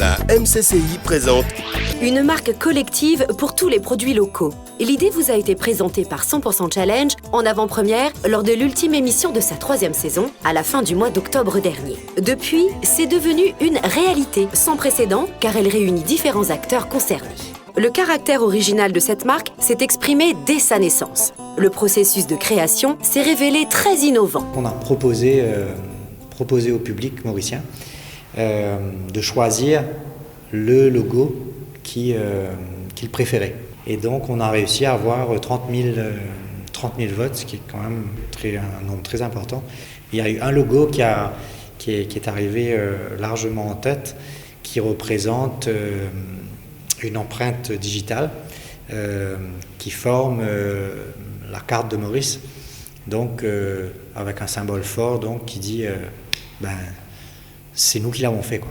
La MCCI présente une marque collective pour tous les produits locaux. L'idée vous a été présentée par 100% Challenge en avant-première lors de l'ultime émission de sa 3e saison, à la fin du mois d'octobre dernier. Depuis, c'est devenu une réalité sans précédent car elle réunit différents acteurs concernés. Le caractère original de cette marque s'est exprimé dès sa naissance. Le processus de création s'est révélé très innovant. On a proposé au public mauricien de choisir le logo qu'il préférait. Et donc on a réussi à avoir 30 000 votes, ce qui est quand même un nombre très important. Il y a eu un logo qui est arrivé largement en tête, qui représente une empreinte digitale qui forme la carte de Maurice, donc avec un symbole fort donc, qui dit c'est nous qui l'avons fait, quoi.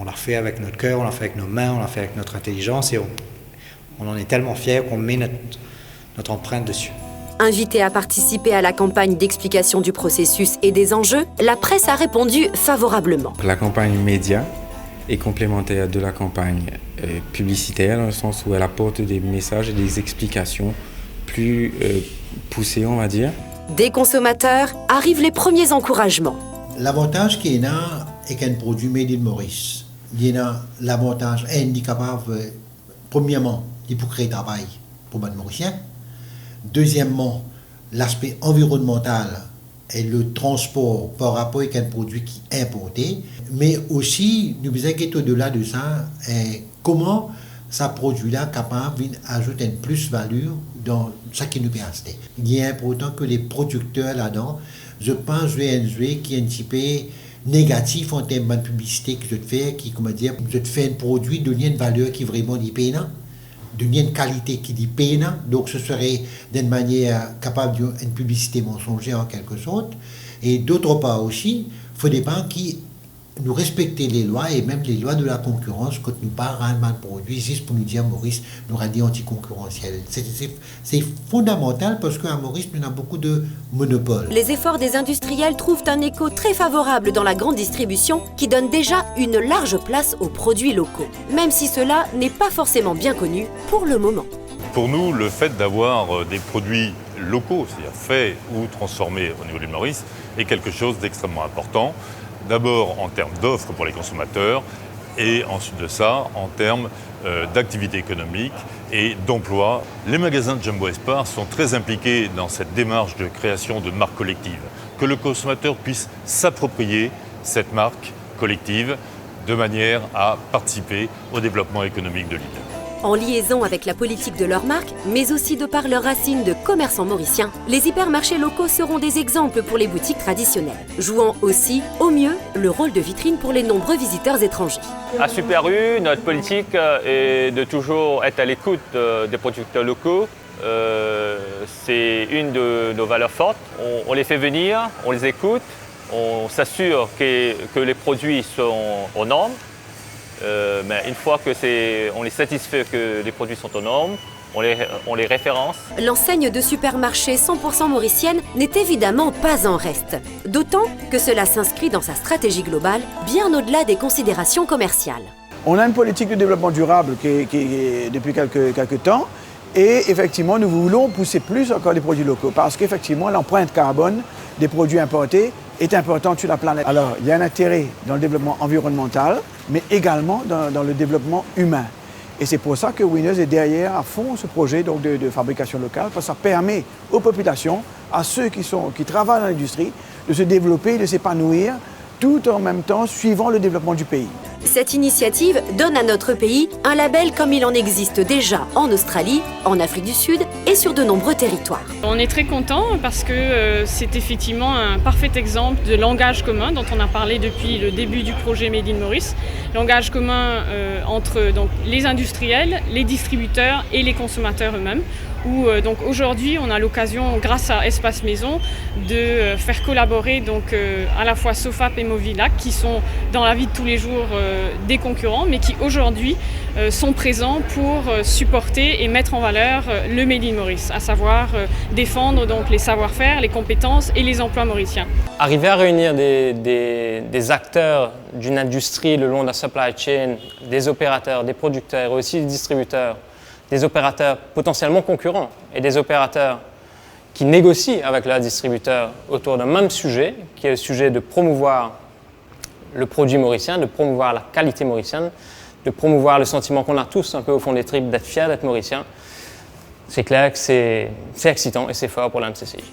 On l'a fait avec notre cœur, on l'a fait avec nos mains, on l'a fait avec notre intelligence et on en est tellement fiers qu'on met notre empreinte dessus. Invitée à participer à la campagne d'explication du processus et des enjeux, la presse a répondu favorablement. La campagne média est complémentaire de la campagne publicitaire, dans le sens où elle apporte des messages et des explications plus poussées, on va dire. Des consommateurs arrivent les premiers encouragements. L'avantage qu'il y a est qu'un produit made in Maurice. Il y a l'avantage handicapable, premièrement, il peut créer travail pour les Mauriciens. Deuxièmement, l'aspect environnemental et le transport par rapport à un produit qui est importé. Mais aussi, nous vous inquiétons au-delà de ça, comment ce produit-là est capable d'ajouter une plus-value dans ce qui nous permet. Il est important que les producteurs là-dedans, je pense, qui est un petit peu négatif en termes de publicité que je te fais, je te fais un produit, donner une valeur qui vraiment dit payant, donner une qualité qui dit payant, donc ce serait d'une manière capable d'une publicité mensongère en quelque sorte. Et d'autre part aussi, il faut des banques qui nous respecter les lois et même les lois de la concurrence quand nous parlons de produits, juste pour nous dire Maurice, nous avons dit anticoncurrentiel. C'est fondamental parce qu'à Maurice, nous avons beaucoup de monopoles. Les efforts des industriels trouvent un écho très favorable dans la grande distribution qui donne déjà une large place aux produits locaux, même si cela n'est pas forcément bien connu pour le moment. Pour nous, le fait d'avoir des produits locaux, c'est-à-dire faits ou transformés au niveau de l'île Maurice, est quelque chose d'extrêmement important. D'abord en termes d'offres pour les consommateurs et ensuite de ça en termes d'activité économique et d'emploi. Les magasins de Jumbo Espar sont très impliqués dans cette démarche de création de marques collectives, que le consommateur puisse s'approprier cette marque collective de manière à participer au développement économique de l'île. En liaison avec la politique de leur marque, mais aussi de par leurs racines de commerçants mauriciens, les hypermarchés locaux seront des exemples pour les boutiques traditionnelles, jouant aussi, au mieux, le rôle de vitrine pour les nombreux visiteurs étrangers. À Super U, notre politique est de toujours être à l'écoute des producteurs locaux. C'est une de nos valeurs fortes. On les fait venir, on les écoute, on s'assure que les produits sont aux normes. Mais une fois on est satisfait que les produits sont aux normes, on les référence. L'enseigne de supermarché 100% mauricienne n'est évidemment pas en reste. D'autant que cela s'inscrit dans sa stratégie globale, bien au-delà des considérations commerciales. On a une politique de développement durable qui est depuis quelques temps. Et effectivement, nous voulons pousser plus encore les produits locaux parce qu'effectivement, l'empreinte carbone des produits importés est importante sur la planète. Alors, il y a un intérêt dans le développement environnemental, mais également dans le développement humain. Et c'est pour ça que Winners est derrière à fond ce projet donc, de fabrication locale, parce que ça permet aux populations, à ceux qui travaillent dans l'industrie, de se développer, de s'épanouir, tout en même temps suivant le développement du pays. Cette initiative donne à notre pays un label comme il en existe déjà en Australie, en Afrique du Sud et sur de nombreux territoires. On est très content parce que c'est effectivement un parfait exemple de langage commun dont on a parlé depuis le début du projet Made in Maurice. Langage commun entre donc, les industriels, les distributeurs et les consommateurs eux-mêmes, où donc aujourd'hui on a l'occasion, grâce à Espace Maison, de faire collaborer donc à la fois Sofap et Movilac, qui sont dans la vie de tous les jours des concurrents, mais qui aujourd'hui sont présents pour supporter et mettre en valeur le Made in Maurice, à savoir défendre donc les savoir-faire, les compétences et les emplois mauriciens. Arriver à réunir des acteurs d'une industrie le long de la supply chain, des opérateurs, des producteurs et aussi des distributeurs, des opérateurs potentiellement concurrents et des opérateurs qui négocient avec leurs distributeurs autour d'un même sujet, qui est le sujet de promouvoir le produit mauricien, de promouvoir la qualité mauricienne, de promouvoir le sentiment qu'on a tous un peu au fond des tripes d'être fiers d'être mauricien. C'est clair que c'est excitant et c'est fort pour la MCCI.